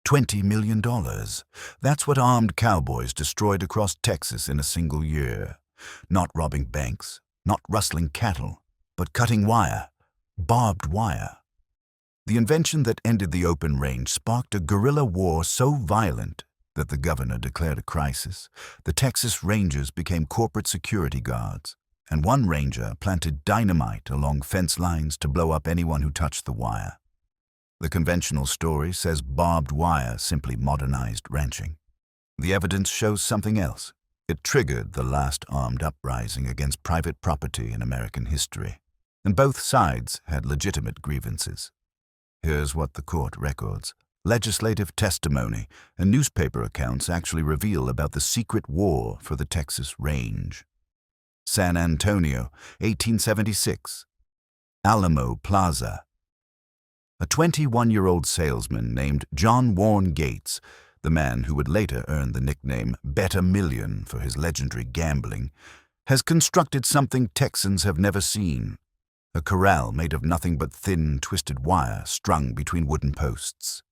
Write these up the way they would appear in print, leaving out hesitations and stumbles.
$20 million. That's what armed cowboys destroyed across Texas in a single year. Not robbing banks, not rustling cattle, but cutting wire, barbed wire. The invention that ended the open range sparked a guerrilla war so violent that the governor declared a crisis. The Texas Rangers became corporate security guards, and one ranger planted dynamite along fence lines to blow up anyone who touched the wire. The conventional story says barbed wire simply modernized ranching. The evidence shows something else. It triggered the last armed uprising against private property in American history, and both sides had legitimate grievances. Here's what the court records. Legislative testimony and newspaper accounts actually reveal about the secret war for the Texas Range. San Antonio, 1876. Alamo Plaza. A 21-year-old salesman named John Warren Gates, the man who would later earn the nickname Bet a Million for his legendary gambling, has constructed something Texans have never seen. A corral made of nothing but thin, twisted wire strung between wooden posts.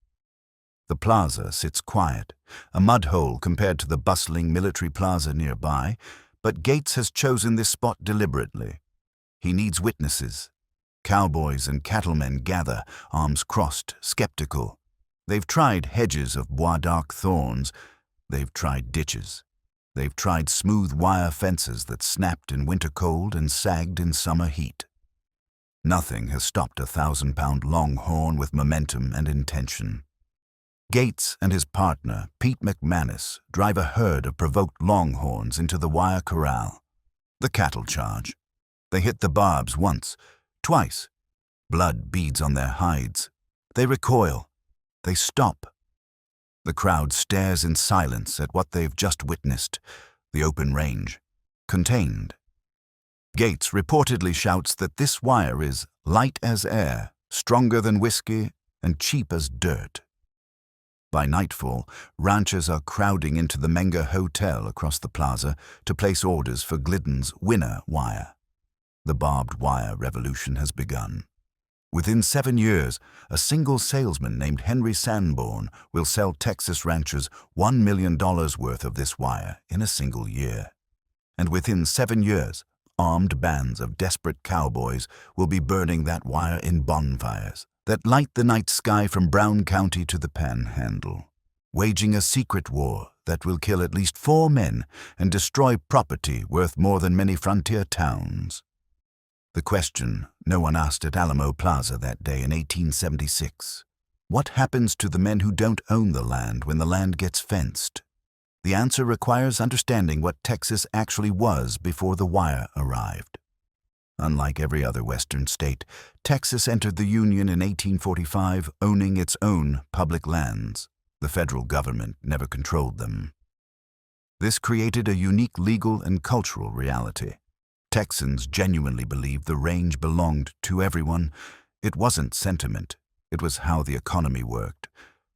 The plaza sits quiet, a mud hole compared to the bustling military plaza nearby, but Gates has chosen this spot deliberately. He needs witnesses. Cowboys and cattlemen gather, arms crossed, skeptical. They've tried hedges of bois d'arc thorns. They've tried ditches. They've tried smooth wire fences that snapped in winter cold and sagged in summer heat. Nothing has stopped a 1,000-pound longhorn with momentum and intention. Gates and his partner, Pete McManus, drive a herd of provoked longhorns into the wire corral. The cattle charge. They hit the barbs once, twice. Blood beads on their hides. They recoil. They stop. The crowd stares in silence at what they've just witnessed, the open range, contained. Gates reportedly shouts that this wire is light as air, stronger than whiskey, and cheap as dirt. By nightfall, ranchers are crowding into the Menger Hotel across the plaza to place orders for Glidden's winner wire. The barbed wire revolution has begun. Within 7 years, a single salesman named Henry Sanborn will sell Texas ranchers $1 million worth of this wire in a single year. And within 7 years, armed bands of desperate cowboys will be burning that wire in bonfires that light the night sky from Brown County to the Panhandle, waging a secret war that will kill at least 4 men and destroy property worth more than many frontier towns. The question no one asked at Alamo Plaza that day in 1876. What happens to the men who don't own the land when the land gets fenced? The answer requires understanding what Texas actually was before the wire arrived. Unlike every other Western state, Texas entered the Union in 1845 owning its own public lands. The federal government never controlled them. This created a unique legal and cultural reality. Texans genuinely believed the range belonged to everyone. It wasn't sentiment. It was how the economy worked.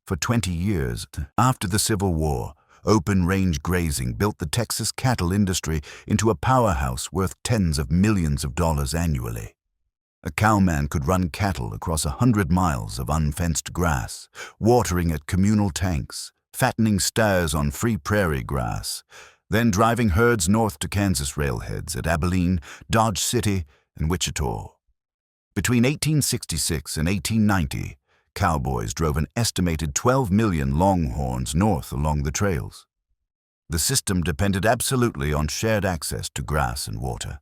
For 20 years, after the Civil War, open-range grazing built the Texas cattle industry into a powerhouse worth tens of millions of dollars annually. A cowman could run cattle across 100 miles of unfenced grass, watering at communal tanks, fattening steers on free prairie grass, then driving herds north to Kansas railheads at Abilene, Dodge City, and Wichita. Between 1866 and 1890, cowboys drove an estimated 12 million longhorns north along the trails. The system depended absolutely on shared access to grass and water.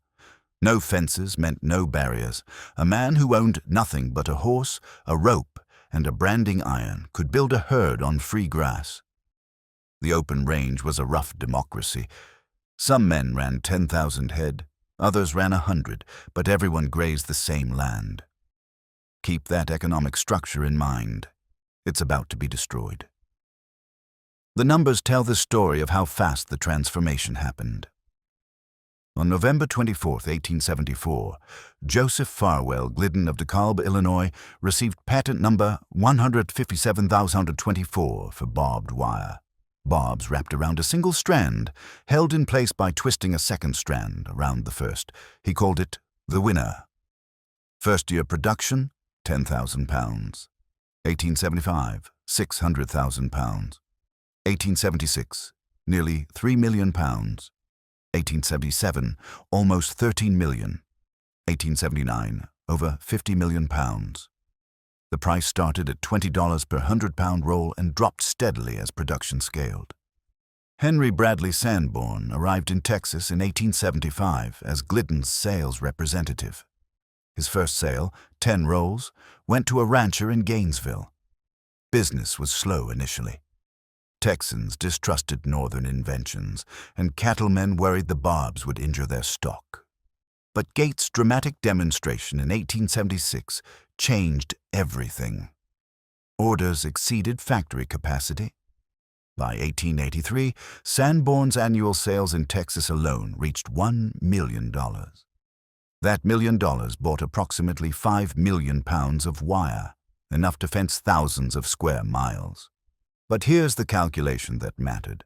No fences meant no barriers. A man who owned nothing but a horse, a rope, and a branding iron could build a herd on free grass. The open range was a rough democracy. Some men ran 10,000 head, others ran 100, but everyone grazed the same land. Keep that economic structure in mind. It's about to be destroyed. The numbers tell the story of how fast the transformation happened. On November 24, 1874, Joseph Farwell Glidden of DeKalb, Illinois, received patent number 157,024 for barbed wire. Barbs wrapped around a single strand, held in place by twisting a second strand around the first. He called it the winner. First-year production, 10,000 pounds. 1875, £600,000. 1876, nearly £3 million. 1877, almost 13 million. 1879, over £50 million. The price started at $20 per 100-pound roll and dropped steadily as production scaled. Henry Bradley Sanborn arrived in Texas in 1875 as Glidden's sales representative. His first sale, 10 rolls, went to a rancher in Gainesville. Business was slow initially. Texans distrusted northern inventions, and cattlemen worried the barbs would injure their stock. But Gates' dramatic demonstration in 1876 changed everything. Orders exceeded factory capacity. By 1883, Sanborn's annual sales in Texas alone reached $1 million. That $1 million bought approximately 5 million pounds of wire, enough to fence thousands of square miles. But here's the calculation that mattered.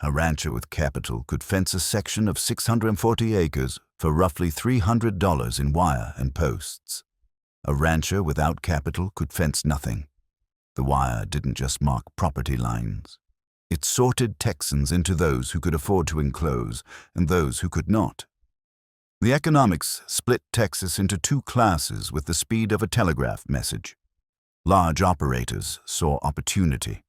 A rancher with capital could fence a section of 640 acres for roughly $300 in wire and posts. A rancher without capital could fence nothing. The wire didn't just mark property lines. It sorted Texans into those who could afford to enclose and those who could not. The economics split Texas into two classes with the speed of a telegraph message. Large operators saw opportunity.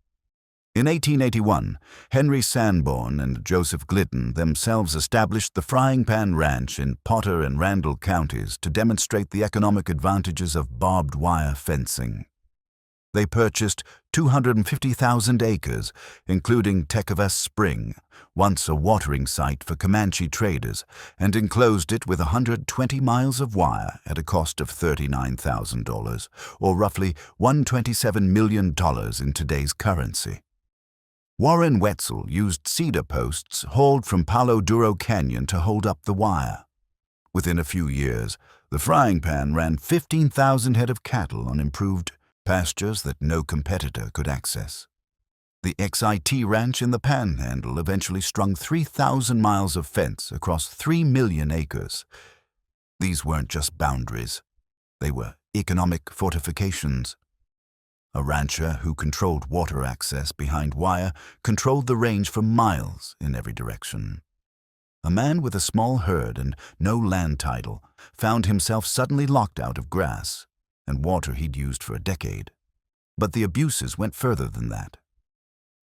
In 1881, Henry Sanborn and Joseph Glidden themselves established the Frying Pan Ranch in Potter and Randall counties to demonstrate the economic advantages of barbed wire fencing. They purchased 250,000 acres, including Tecumseh Spring, once a watering site for Comanche traders, and enclosed it with 120 miles of wire at a cost of $39,000, or roughly $127 million in today's currency. Warren Wetzel used cedar posts hauled from Palo Duro Canyon to hold up the wire. Within a few years, the Frying Pan ran 15,000 head of cattle on improved pastures that no competitor could access. The XIT Ranch in the Panhandle eventually strung 3,000 miles of fence across 3 million acres. These weren't just boundaries. They were economic fortifications. A rancher who controlled water access behind wire controlled the range for miles in every direction. A man with a small herd and no land title found himself suddenly locked out of grass and water he'd used for a decade. But the abuses went further than that.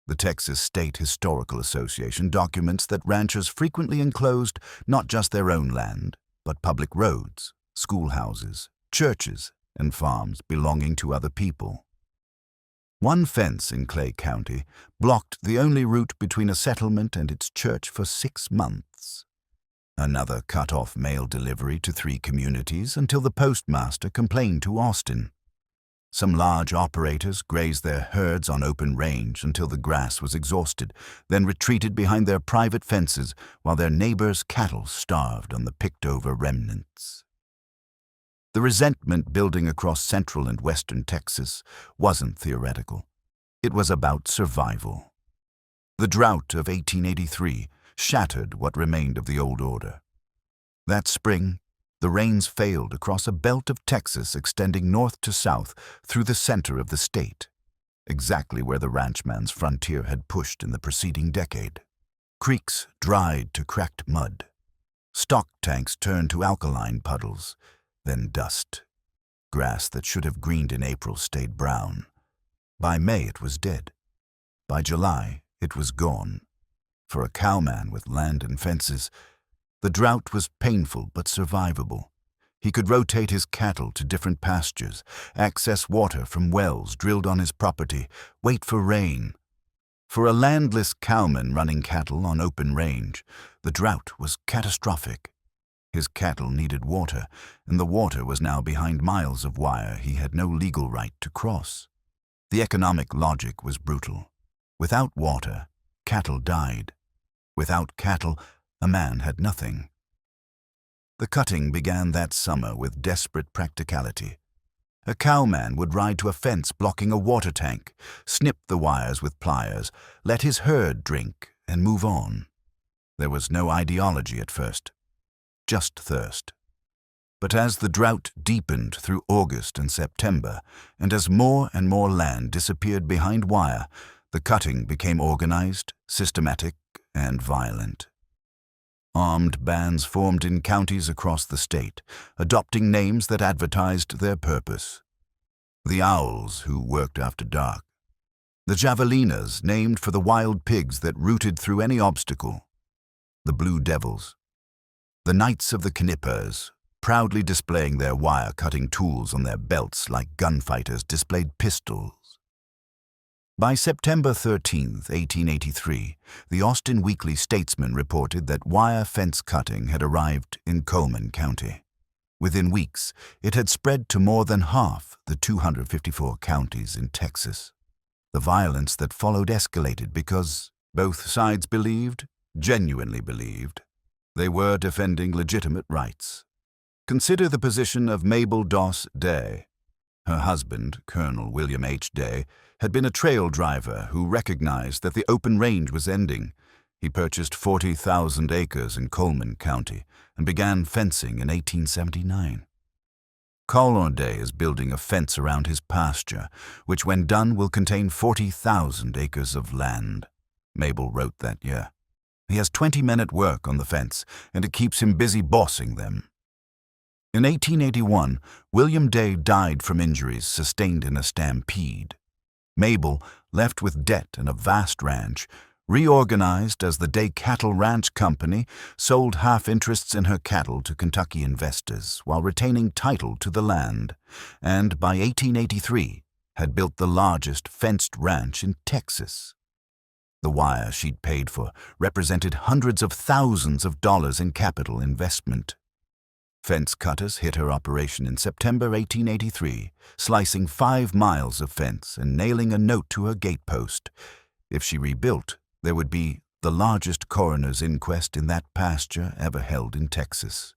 The Texas State Historical Association documents that ranchers frequently enclosed not just their own land, but public roads, schoolhouses, churches, and farms belonging to other people. One fence in Clay County blocked the only route between a settlement and its church for 6 months. Another cut off mail delivery to 3 communities until the postmaster complained to Austin. Some large operators grazed their herds on open range until the grass was exhausted, then retreated behind their private fences while their neighbors' cattle starved on the picked-over remnants. The resentment building across central and western Texas wasn't theoretical. It was about survival. The drought of 1883 shattered what remained of the old order. That spring, the rains failed across a belt of Texas extending north to south through the center of the state, exactly where the ranchman's frontier had pushed in the preceding decade. Creeks dried to cracked mud. Stock tanks turned to alkaline puddles, then dust. Grass that should have greened in April stayed brown. By May it was dead. By July it was gone. For a cowman with land and fences, the drought was painful but survivable. He could rotate his cattle to different pastures, access water from wells drilled on his property, wait for rain. For a landless cowman running cattle on open range, the drought was catastrophic. His cattle needed water, and the water was now behind miles of wire he had no legal right to cross. The economic logic was brutal. Without water, cattle died. Without cattle, a man had nothing. The cutting began that summer with desperate practicality. A cowman would ride to a fence blocking a water tank, snip the wires with pliers, let his herd drink, and move on. There was no ideology at first. Just thirst. But as the drought deepened through August and September, and as more and more land disappeared behind wire, the cutting became organized, systematic, and violent. Armed bands formed in counties across the state, adopting names that advertised their purpose. The Owls, who worked after dark. The Javelinas, named for the wild pigs that rooted through any obstacle. The Blue Devils. The Knights of the Knippers, proudly displaying their wire-cutting tools on their belts like gunfighters displayed pistols. By September 13, 1883, the Austin Weekly Statesman reported that wire fence cutting had arrived in Coleman County. Within weeks, it had spread to more than half the 254 counties in Texas. The violence that followed escalated because both sides genuinely believed, they were defending legitimate rights. Consider the position of Mabel Doss Day. Her husband, Colonel William H. Day, had been a trail driver who recognized that the open range was ending. He purchased 40,000 acres in Coleman County and began fencing in 1879. Colonel Day is building a fence around his pasture, which when done will contain 40,000 acres of land. Mabel wrote that year. He has 20 men at work on the fence, and it keeps him busy bossing them. In 1881, William Day died from injuries sustained in a stampede. Mabel, left with debt and a vast ranch, reorganized as the Day Cattle Ranch Company, sold half interests in her cattle to Kentucky investors while retaining title to the land, and by 1883 had built the largest fenced ranch in Texas. The wire she'd paid for represented hundreds of thousands of dollars in capital investment. Fence cutters hit her operation in September 1883, slicing 5 miles of fence and nailing a note to her gatepost. If she rebuilt, there would be the largest coroner's inquest in that pasture ever held in Texas.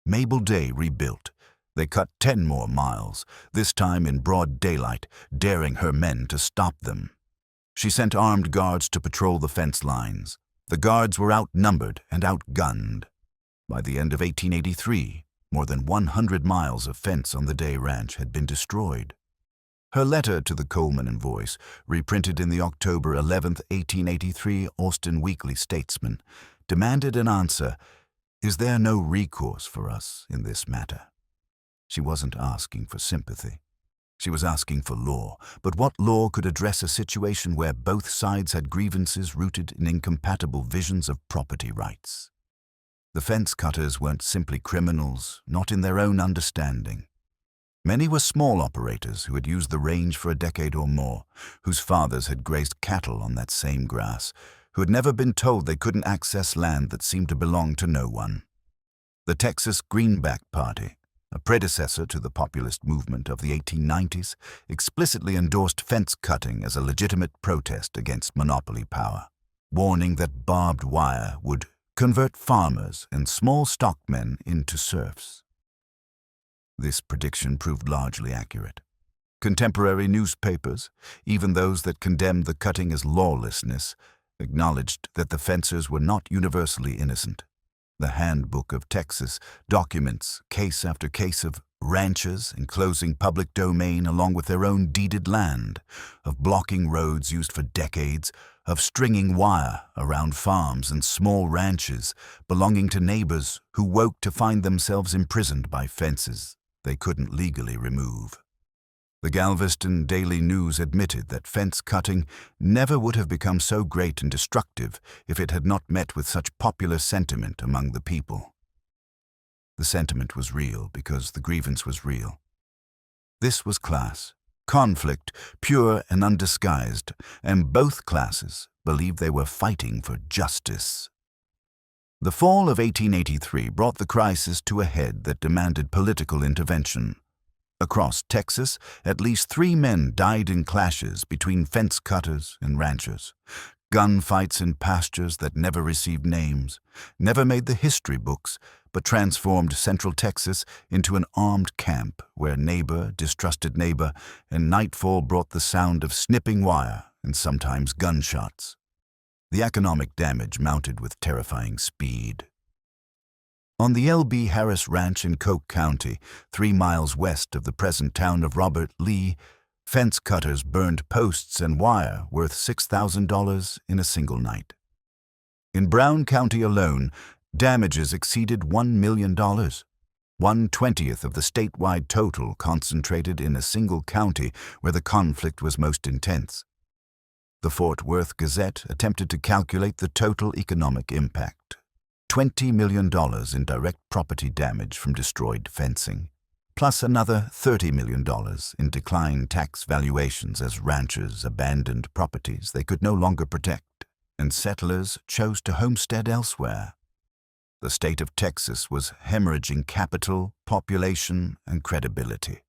Mabel Day rebuilt. They cut 10 more miles, this time in broad daylight, daring her men to stop them. She sent armed guards to patrol the fence lines. The guards were outnumbered and outgunned. By the end of 1883, more than 100 miles of fence on the Day Ranch had been destroyed. Her letter to the Coleman and Voice, reprinted in the October 11, 1883 Austin Weekly Statesman, demanded an answer, "Is there no recourse for us in this matter?" She wasn't asking for sympathy. She was asking for law, but what law could address a situation where both sides had grievances rooted in incompatible visions of property rights? The fence cutters weren't simply criminals, not in their own understanding. Many were small operators who had used the range for a decade or more, whose fathers had grazed cattle on that same grass, who had never been told they couldn't access land that seemed to belong to no one. The Texas Greenback Party, a predecessor to the populist movement of the 1890s, explicitly endorsed fence cutting as a legitimate protest against monopoly power, warning that barbed wire would convert farmers and small stockmen into serfs. This prediction proved largely accurate. Contemporary newspapers, even those that condemned the cutting as lawlessness, acknowledged that the fencers were not universally innocent. The Handbook of Texas documents case after case of ranchers enclosing public domain along with their own deeded land, of blocking roads used for decades, of stringing wire around farms and small ranches belonging to neighbors who woke to find themselves imprisoned by fences they couldn't legally remove. The Galveston Daily News admitted that fence cutting never would have become so great and destructive if it had not met with such popular sentiment among the people. The sentiment was real because the grievance was real. This was class, conflict, pure and undisguised, and both classes believed they were fighting for justice. The fall of 1883 brought the crisis to a head that demanded political intervention. Across Texas, at least 3 men died in clashes between fence cutters and ranchers. Gunfights in pastures that never received names, never made the history books, but transformed Central Texas into an armed camp where neighbor distrusted neighbor, and nightfall brought the sound of snipping wire and sometimes gunshots. The economic damage mounted with terrifying speed. On the L.B. Harris Ranch in Coke County, 3 miles west of the present town of Robert Lee, fence cutters burned posts and wire worth $6,000 in a single night. In Brown County alone, damages exceeded $1 million, 1/20th of the statewide total concentrated in a single county where the conflict was most intense. The Fort Worth Gazette attempted to calculate the total economic impact: $20 million in direct property damage from destroyed fencing, plus another $30 million in declined tax valuations as ranchers abandoned properties they could no longer protect, and settlers chose to homestead elsewhere. The state of Texas was hemorrhaging capital, population, and credibility.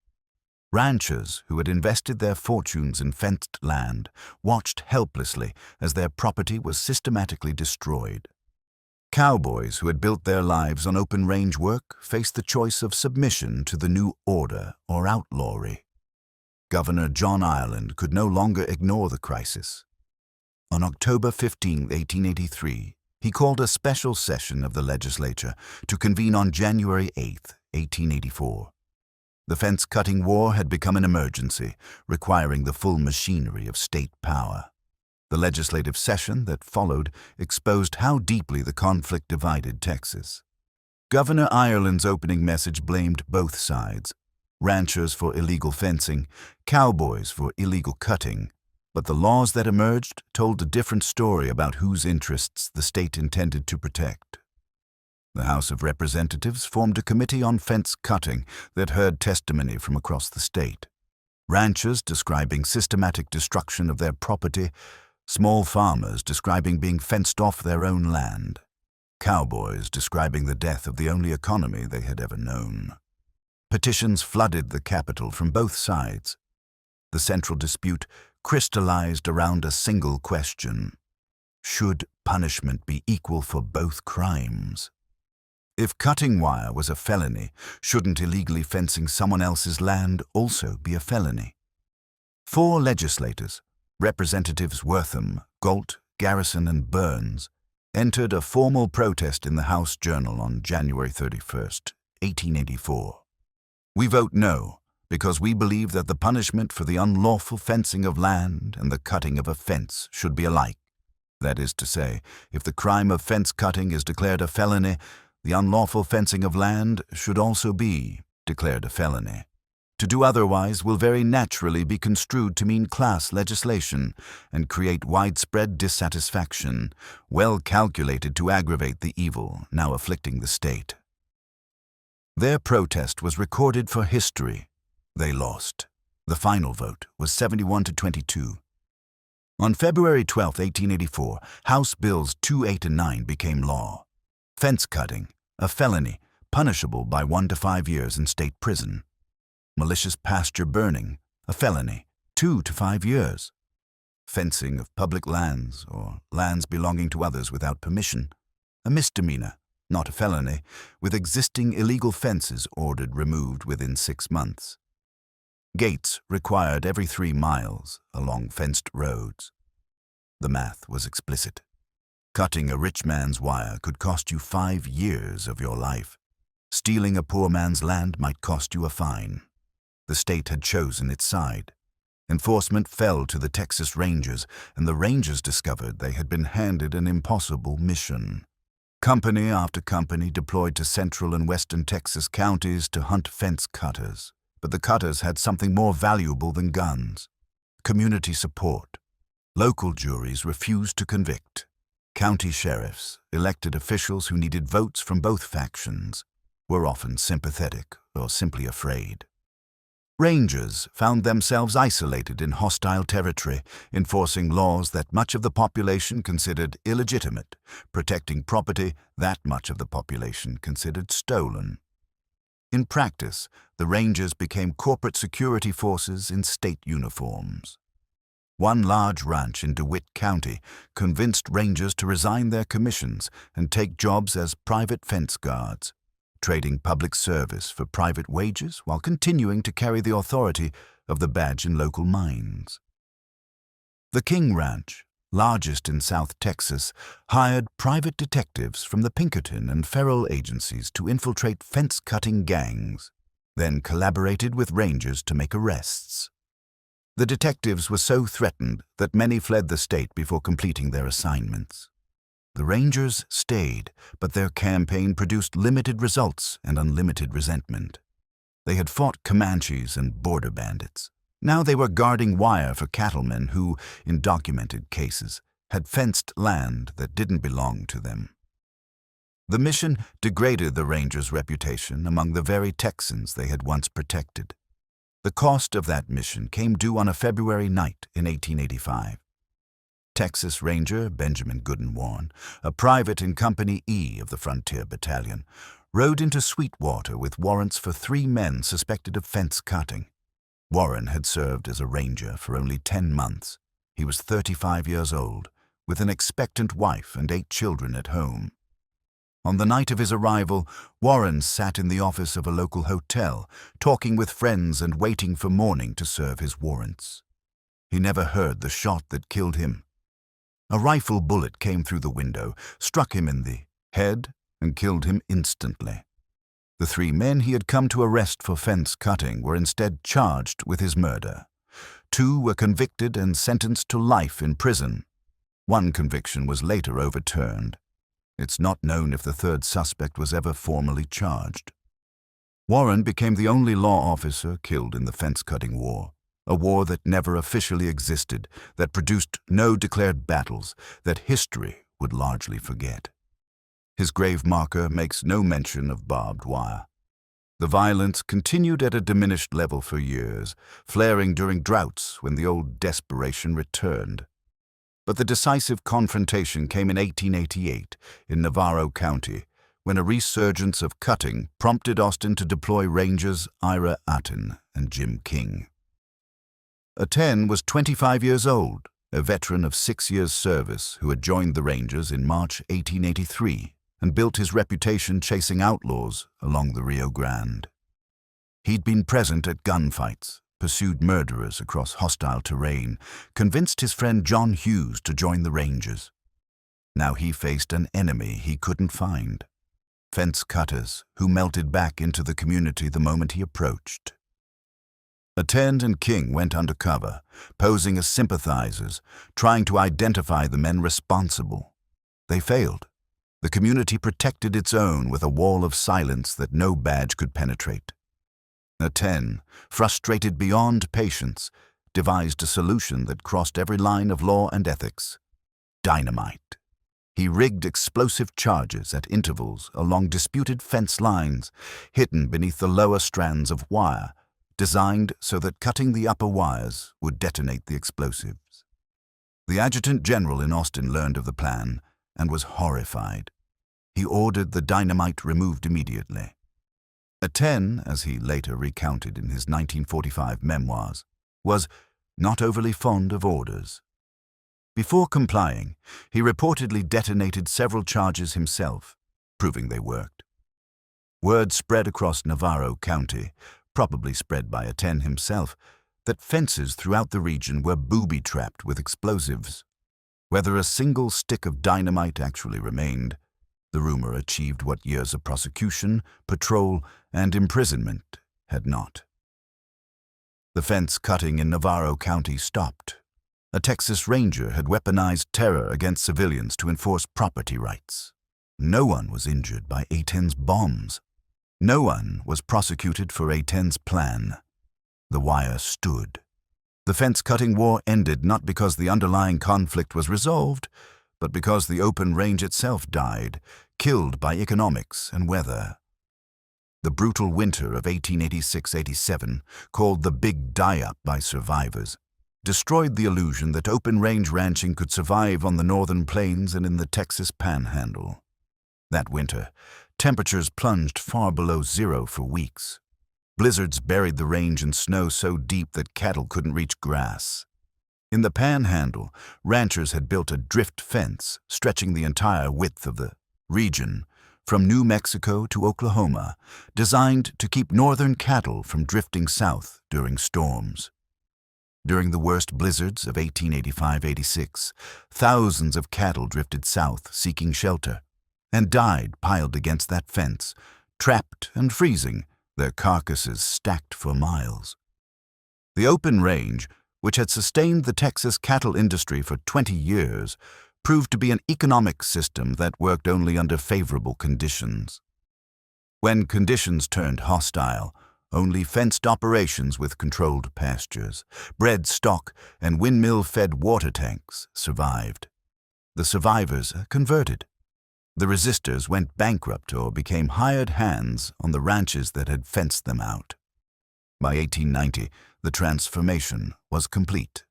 Ranchers who had invested their fortunes in fenced land watched helplessly as their property was systematically destroyed. Cowboys who had built their lives on open-range work faced the choice of submission to the new order or outlawry. Governor John Ireland could no longer ignore the crisis. On October 15, 1883, he called a special session of the legislature to convene on January 8, 1884. The fence-cutting war had become an emergency, requiring the full machinery of state power. The legislative session that followed exposed how deeply the conflict divided Texas. Governor Ireland's opening message blamed both sides: ranchers for illegal fencing, cowboys for illegal cutting. But the laws that emerged told a different story about whose interests the state intended to protect. The House of Representatives formed a committee on fence cutting that heard testimony from across the state. Ranchers describing systematic destruction of their property, small farmers describing being fenced off their own land, cowboys describing the death of the only economy they had ever known. Petitions flooded the Capitol from both sides. The central dispute crystallized around a single question: should punishment be equal for both crimes? If cutting wire was a felony, shouldn't illegally fencing someone else's land also be a felony? 4 legislators, Representatives Wortham, Galt, Garrison, and Burns, entered a formal protest in the House Journal on January 31, 1884. "We vote no, because we believe that the punishment for the unlawful fencing of land and the cutting of a fence should be alike. That is to say, if the crime of fence cutting is declared a felony, the unlawful fencing of land should also be declared a felony. To do otherwise will very naturally be construed to mean class legislation and create widespread dissatisfaction, well calculated to aggravate the evil now afflicting the state." Their protest was recorded for history. They lost. The final vote was 71-22. On February 12, 1884, House Bills 28 and 9 became law. Fence cutting, a felony, punishable by 1 to 5 years in state prison. Malicious pasture burning, a felony, 2 to 5 years. Fencing of public lands or lands belonging to others without permission, a misdemeanor, not a felony, with existing illegal fences ordered removed within 6 months. Gates required every 3 miles along fenced roads. The math was explicit. Cutting a rich man's wire could cost you 5 years of your life. Stealing a poor man's land might cost you a fine. The state had chosen its side. Enforcement fell to the Texas Rangers, and the Rangers discovered they had been handed an impossible mission. Company after company deployed to central and western Texas counties to hunt fence cutters. But the cutters had something more valuable than guns: community support. Local juries refused to convict. County sheriffs, elected officials who needed votes from both factions, were often sympathetic or simply afraid. Rangers found themselves isolated in hostile territory, enforcing laws that much of the population considered illegitimate, protecting property that much of the population considered stolen. In practice, the Rangers became corporate security forces in state uniforms. One large ranch in DeWitt County convinced Rangers to resign their commissions and take jobs as private fence guards, trading public service for private wages while continuing to carry the authority of the badge in local mines. The King Ranch, largest in South Texas, hired private detectives from the Pinkerton and Ferrell agencies to infiltrate fence-cutting gangs, then collaborated with rangers to make arrests. The detectives were so threatened that many fled the state before completing their assignments. The rangers stayed, but their campaign produced limited results and unlimited resentment. They had fought Comanches and border bandits. Now they were guarding wire for cattlemen who, in documented cases, had fenced land that didn't belong to them. The mission degraded the Rangers' reputation among the very Texans they had once protected. The cost of that mission came due on a February night in 1885. Texas Ranger Benjamin Gooden Warren, a private in Company E of the Frontier Battalion, rode into Sweetwater with warrants for 3 men suspected of fence cutting. Warren had served as a ranger for only 10 months. He was 35 years old, with an expectant wife and 8 children at home. On the night of his arrival, Warren sat in the office of a local hotel, talking with friends and waiting for morning to serve his warrants. He never heard the shot that killed him. A rifle bullet came through the window, struck him in the head, and killed him instantly. The 3 men he had come to arrest for fence cutting were instead charged with his murder. 2 were convicted and sentenced to life in prison. 1 conviction was later overturned. It's not known if the 3rd suspect was ever formally charged. Warren became the only law officer killed in the fence-cutting war, a war that never officially existed, that produced no declared battles, that history would largely forget. His grave marker makes no mention of barbed wire. The violence continued at a diminished level for years, flaring during droughts when the old desperation returned. But the decisive confrontation came in 1888 in Navarro County, when a resurgence of cutting prompted Austin to deploy Rangers Ira Atten and Jim King. Atten was 25 years old, a veteran of 6 years' service who had joined the Rangers in March 1883 and built his reputation chasing outlaws along the Rio Grande. He'd been present at gunfights, pursued murderers across hostile terrain, convinced his friend John Hughes to join the Rangers. Now he faced an enemy he couldn't find. Fence cutters who melted back into the community the moment he approached. Atten and King went undercover, posing as sympathizers, trying to identify the men responsible. They failed. The community protected its own with a wall of silence that no badge could penetrate. Atten, frustrated beyond patience, devised a solution that crossed every line of law and ethics: dynamite. He rigged explosive charges at intervals along disputed fence lines, hidden beneath the lower strands of wire, designed so that cutting the upper wires would detonate the explosives. The adjutant general in Austin learned of the plan and was horrified. He ordered the dynamite removed immediately. Atten, as he later recounted in his 1945 memoirs, was not overly fond of orders. Before complying, he reportedly detonated several charges himself, proving they worked. Word spread across Navarro County, probably spread by Atten himself, that fences throughout the region were booby-trapped with explosives. Whether a single stick of dynamite actually remained, the rumor achieved what years of prosecution, patrol, and imprisonment had not. The fence cutting in Navarro County stopped. A Texas Ranger had weaponized terror against civilians to enforce property rights. No one was injured by Atten's bombs. No one was prosecuted for Atten's plan. The wire stood. The fence-cutting war ended not because the underlying conflict was resolved, but because the open range itself died, killed by economics and weather. The brutal winter of 1886-87, called the Big Die-Up by survivors, destroyed the illusion that open-range ranching could survive on the northern plains and in the Texas Panhandle. That winter, temperatures plunged far below zero for weeks. Blizzards buried the range in snow so deep that cattle couldn't reach grass. In the Panhandle, ranchers had built a drift fence stretching the entire width of the region, from New Mexico to Oklahoma, designed to keep northern cattle from drifting south during storms. During the worst blizzards of 1885-86, thousands of cattle drifted south seeking shelter and died piled against that fence, trapped and freezing, their carcasses stacked for miles. The open range, which had sustained the Texas cattle industry for 20 years, proved to be an economic system that worked only under favorable conditions. When conditions turned hostile, only fenced operations with controlled pastures, bred stock, and windmill-fed water tanks survived. The survivors converted. The resistors went bankrupt or became hired hands on the ranches that had fenced them out. By 1890, the transformation was complete.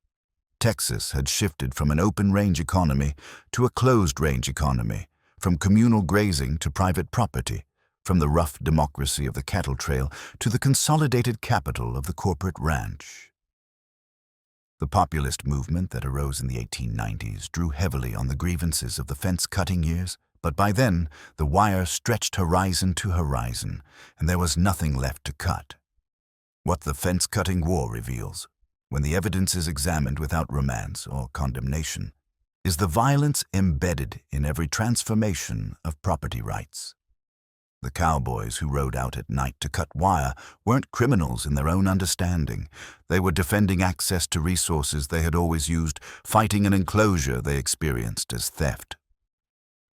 Texas had shifted from an open-range economy to a closed-range economy, from communal grazing to private property, from the rough democracy of the cattle trail to the consolidated capital of the corporate ranch. The populist movement that arose in the 1890s drew heavily on the grievances of the fence-cutting years, but by then the wire stretched horizon to horizon, and there was nothing left to cut. What the fence-cutting war reveals, when the evidence is examined without romance or condemnation, is the violence embedded in every transformation of property rights. The cowboys who rode out at night to cut wire weren't criminals in their own understanding. They were defending access to resources they had always used, fighting an enclosure they experienced as theft.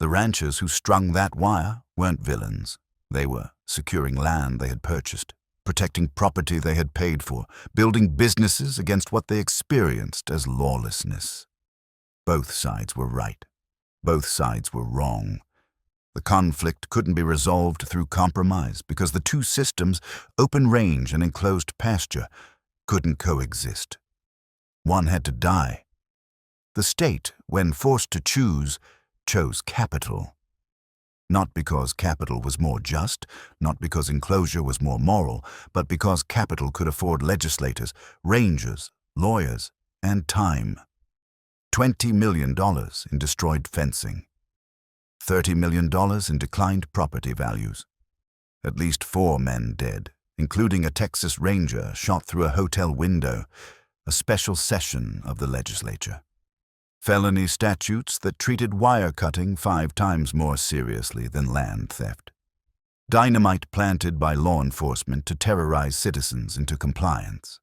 The ranchers who strung that wire weren't villains. They were securing land they had purchased, protecting property they had paid for, building businesses against what they experienced as lawlessness. Both sides were right. Both sides were wrong. The conflict couldn't be resolved through compromise because the two systems, open range and enclosed pasture, couldn't coexist. One had to die. The state, when forced to choose, chose capital. Not because capital was more just, not because enclosure was more moral, but because capital could afford legislators, rangers, lawyers, and time. $20 million in destroyed fencing. $30 million in declined property values. At least 4 men dead, including a Texas Ranger shot through a hotel window, a special session of the legislature. Felony statutes that treated wire cutting 5 times more seriously than land theft. Dynamite planted by law enforcement to terrorize citizens into compliance.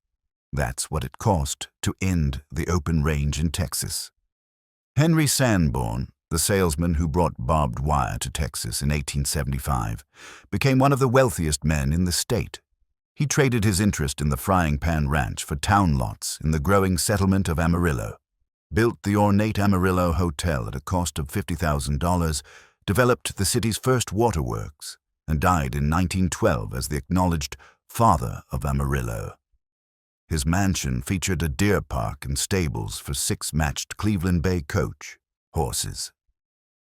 That's what it cost to end the open range in Texas. Henry Sanborn, the salesman who brought barbed wire to Texas in 1875, became one of the wealthiest men in the state. He traded his interest in the Frying Pan Ranch for town lots in the growing settlement of Amarillo, built the ornate Amarillo Hotel at a cost of $50,000, developed the city's first waterworks, and died in 1912 as the acknowledged father of Amarillo. His mansion featured a deer park and stables for 6 matched Cleveland Bay coach horses.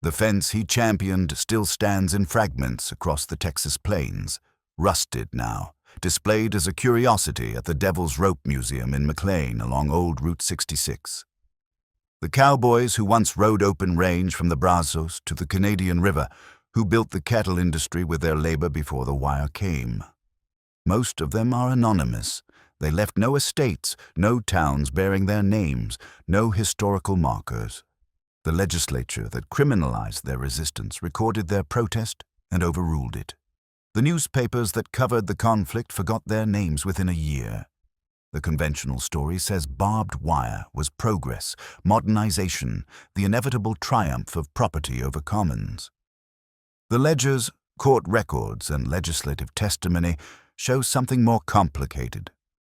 The fence he championed still stands in fragments across the Texas plains, rusted now, displayed as a curiosity at the Devil's Rope Museum in McLean along Old Route 66. The cowboys who once rode open range from the Brazos to the Canadian River, who built the cattle industry with their labor before the wire came. Most of them are anonymous. They left no estates, no towns bearing their names, no historical markers. The legislature that criminalized their resistance recorded their protest and overruled it. The newspapers that covered the conflict forgot their names within a year. The conventional story says barbed wire was progress, modernization, the inevitable triumph of property over commons. The ledgers, court records, and legislative testimony show something more complicated.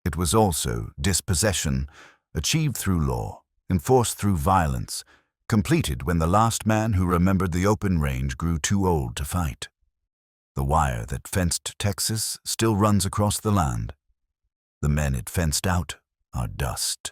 It was also dispossession, achieved through law, enforced through violence, completed when the last man who remembered the open range grew too old to fight. The wire that fenced Texas still runs across the land. The men it fenced out are dust.